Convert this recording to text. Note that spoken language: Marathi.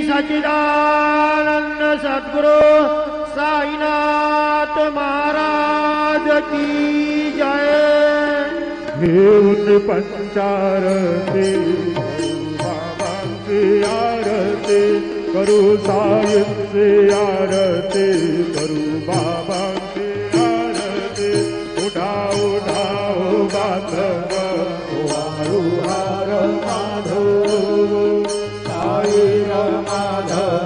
सच्चिदानंद सद्गुरु साईनाथ महाराज की जय। घेऊन पंचारती बाबांची आरती करू, साईंची आरती करू, बाबांची आरती। उठा उठा ओ बांधव वाळू हार माधव, साई माधव